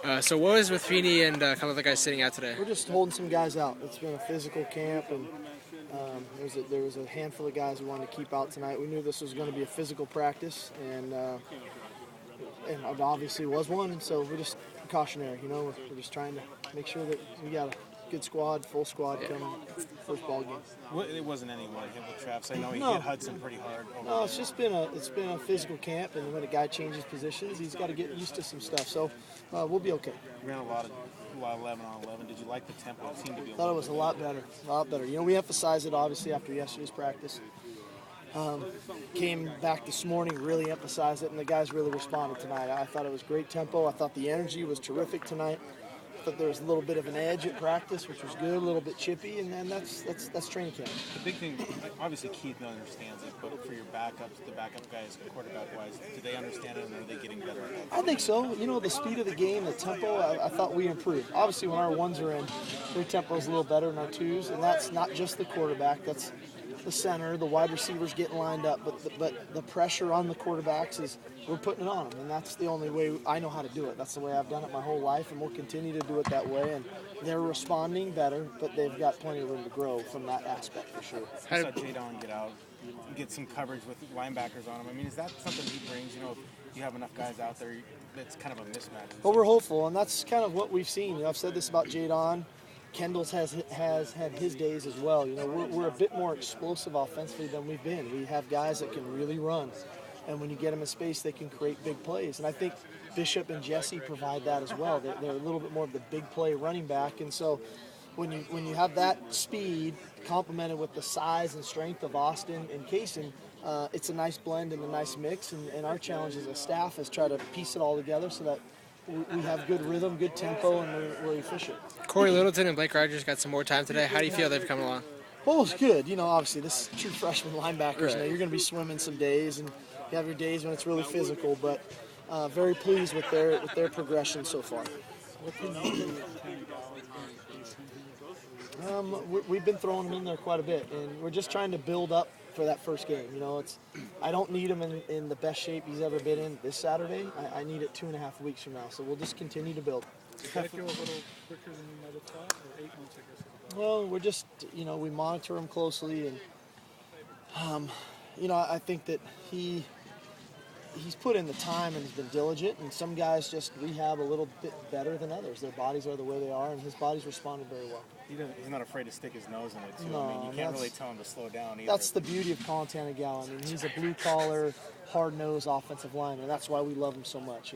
So what was with Feeney and a couple of the guys sitting out today? We're just holding some guys out. It's been a physical camp, and there was a handful of guys we wanted to keep out tonight. We knew this was going to be a physical practice, and it obviously was one, and so we're just cautionary. We're just trying to make sure that we got a good squad, full squad coming first ball game. Well, it wasn't any hit with Travis. I know he hit Hudson pretty hard. No, it's been a physical camp, and when a guy changes positions, he's got to get used to some stuff. So we'll be okay. You ran a lot of 11 on 11. Did you like the tempo? It seemed to be. I thought it was a lot better. We emphasized it obviously after yesterday's practice. Came back this morning, really emphasized it, and the guys really responded tonight. I thought it was great tempo. I thought the energy was terrific tonight. I thought there was a little bit of an edge at practice, which was good, a little bit chippy, and then that's training camp. The big thing, obviously Keith understands it, but for your backups, the backup guys, quarterback-wise, do they understand it, and are they getting better at it? I think so. The speed of the game, the tempo, I thought we improved. Obviously, when our ones are in, their tempo is a little better than our twos, and that's not just the quarterback. That's the center, the wide receivers getting lined up, but the pressure on the quarterbacks is we're putting it on them, and that's the only way I know how to do it. That's the way I've done it my whole life, and we'll continue to do it that way. And they're responding better, but they've got plenty of room to grow from that aspect for sure. I saw Jadon get out, get some coverage with linebackers on him. I mean, is that something he brings? If you have enough guys out there, that's kind of a mismatch. Well, we're hopeful, and that's kind of what we've seen. I've said this about Jadon. Kendall's has had his days as well. We're a bit more explosive offensively than we've been. We have guys that can really run, and when you get them in space, they can create big plays. And I think Bishop and Jesse provide that as well. They're a little bit more of the big play running back, and so when you have that speed complemented with the size and strength of Austin and Kaysen, it's a nice blend and a nice mix. And our challenge as a staff is try to piece it all together so that we have good rhythm, good tempo, and we're efficient. Corey Littleton and Blake Rogers got some more time today. How do you feel they've come along? Well, it's good. Obviously, this true freshman linebackers, you're going to be swimming some days, and you have your days when it's really physical, but very pleased with their progression so far. We've been throwing them in there quite a bit, and we're just trying to build up for that first game. I don't need him in the best shape he's ever been in this Saturday. I need it 2.5 weeks from now, so we'll just continue to build. Did that go a little quicker than you might have thought, or 8 months, I guess? Well, we're just, we monitor him closely, and, I think that he's put in the time and he's been diligent, and some guys just rehab a little bit better than others. Their bodies are the way they are, and his body's responded very well. He's not afraid to stick his nose in it, too. No, you can't really tell him to slow down either. That's the beauty of Colin Tanagal. He's a blue-collar, hard-nosed offensive lineman. That's why we love him so much.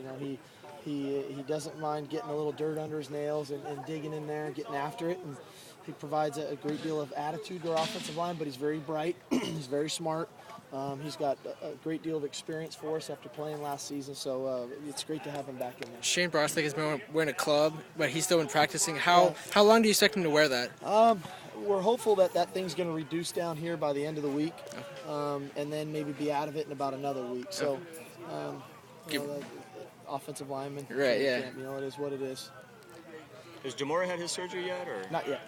He doesn't mind getting a little dirt under his nails and digging in there and getting after it. And he provides a great deal of attitude to our offensive line, but he's very bright. He's very smart. He's got a great deal of experience for us after playing last season, so it's great to have him back in there. Shane Brosnick has been wearing a club, but he's still been practicing. How long do you expect him to wear that? We're hopeful that thing's going to reduce down here by the end of the week, and then maybe be out of it in about another week. So, offensive lineman. Right, yeah. It is what it is. Has Jamora had his surgery yet, or not yet?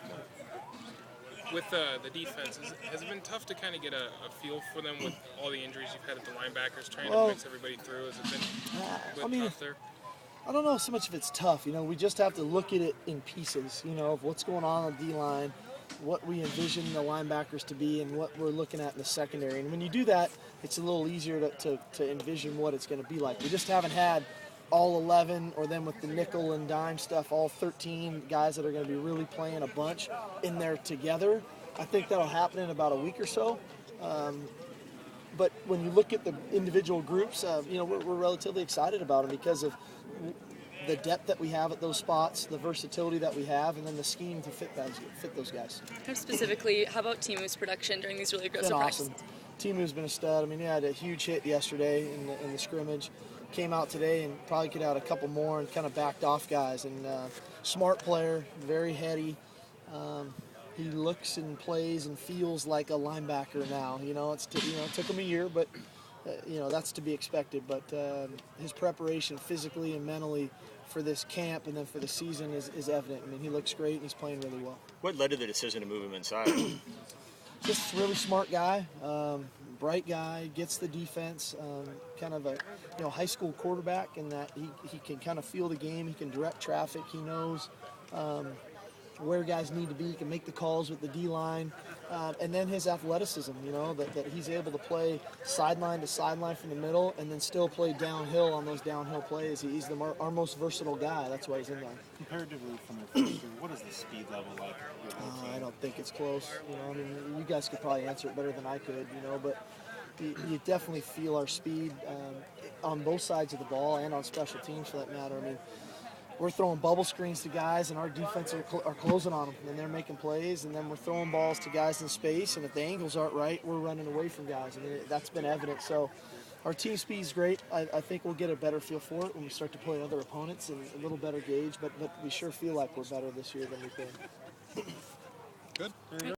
With the defense, has it been tough to kind of get a feel for them with all the injuries you've had at the linebackers, trying to mix everybody through? Has it been tough there? I don't know so much if it's tough. We just have to look at it in pieces, of what's going on D-line, what we envision the linebackers to be, and what we're looking at in the secondary. And when you do that, it's a little easier to envision what it's going to be like. We just haven't had all 11, or then with the nickel and dime stuff, all 13 guys that are going to be really playing a bunch in there together. I think that'll happen in about a week or so. But when you look at the individual groups, we're relatively excited about them because of the depth that we have at those spots, the versatility that we have, and then the scheme to fit those guys. Specifically, how about Timu's production during these really aggressive practices? Awesome. Timu's been a stud. He had a huge hit yesterday in the scrimmage. Came out today and probably could add a couple more and kind of backed off guys. And smart player, very heady. He looks and plays and feels like a linebacker now. It took him a year, but that's to be expected. But his preparation physically and mentally for this camp and then for the season is evident. He looks great and he's playing really well. What led to the decision to move him inside? Just a really smart guy. bright guy, gets the defense, kind of a high school quarterback in that he can kind of feel the game, he can direct traffic, he knows where guys need to be, he can make the calls with the D-line, and then his athleticism, that he's able to play sideline to sideline from the middle and then still play downhill on those downhill plays. He's our most versatile guy. That's why he's in there. Comparatively from your first year, what is the speed level like? I don't think it's close. You guys could probably answer it better than I could, but you definitely feel our speed on both sides of the ball and on special teams for that matter. We're throwing bubble screens to guys, and our defense are closing on them, and they're making plays. And then we're throwing balls to guys in space, and if the angles aren't right, we're running away from guys. That's been evident. So our team speed is great. I think we'll get a better feel for it when we start to play other opponents and a little better gauge. But we sure feel like we're better this year than we've been. Good.